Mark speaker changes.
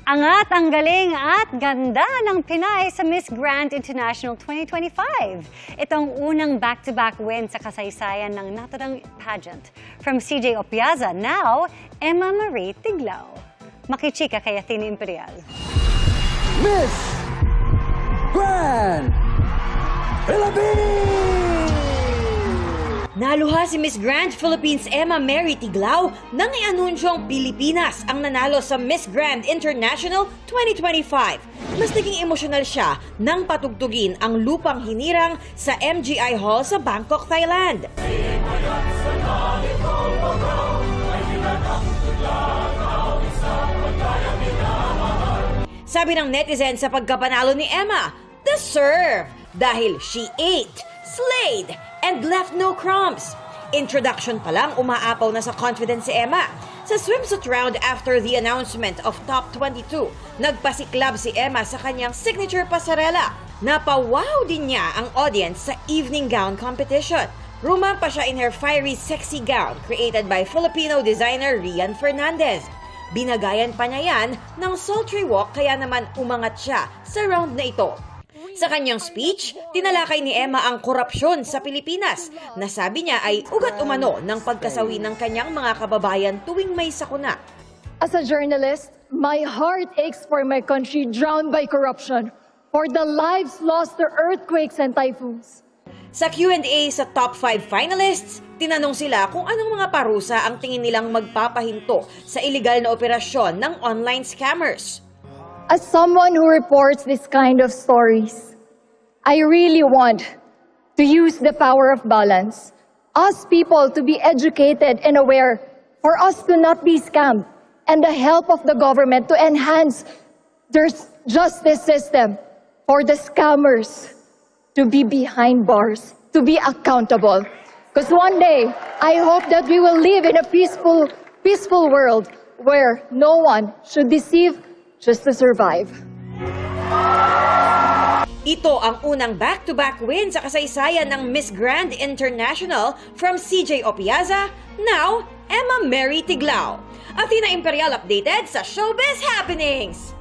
Speaker 1: Angat ang galing at ganda ng Pinay sa Miss Grand International 2025. Itong unang back-to-back win sa kasaysayan ng naturang pageant. From CJ Opiaza, now, Emma Marie Tiglao. Makichika kay Athena Imperial.
Speaker 2: Miss Grand Philippines!
Speaker 3: Naluha si Miss Grand Philippines Emma Marie Tiglao nang i-anunsyong Pilipinas ang nanalo sa Miss Grand International 2025. Mas naging emosyonal siya nang patugtugin ang lupang hinirang sa MGI Hall sa Bangkok, Thailand. Sabi ng netizen sa pagkapanalo ni Emma, deserve! Dahil she ate, slayed, and left no crumbs. Introduction pa lang, umaapaw na sa confidence si Emma. Sa swimsuit round after the announcement of Top 22, nagpasiklab si Emma sa kanyang signature pasarela. Napawaw din niya ang audience sa evening gown competition. Rumampa siya in her fiery sexy gown created by Filipino designer Rian Fernandez. Binagayan pa niya yan ng sultry walk kaya naman umangat siya sa round na ito. Sa kanyang speech, tinalakay ni Emma ang korupsyon sa Pilipinas na sabi niya ay ugat umano ng pagkasawi ng kanyang mga kababayan tuwing may sakuna.
Speaker 4: As a journalist, my heart aches for my country drowned by corruption, for the lives lost to earthquakes and typhoons.
Speaker 3: Sa Q&A sa top 5 finalists, tinanong sila kung anong mga parusa ang tingin nilang magpapahinto sa iligal na operasyon ng online scammers.
Speaker 4: As someone who reports this kind of stories, I really want to use the power of balance, us people to be educated and aware, for us to not be scammed, and the help of the government to enhance their justice system, for the scammers to be behind bars, to be accountable. Because one day, I hope that we will live in a peaceful world where no one should deceive just to survive.
Speaker 3: Ito ang unang back-to-back win sa kasaysayan ng Miss Grand International from CJ Opiaza, now Emma Marie Tiglao. Athena Imperial updated sa Showbiz Happenings!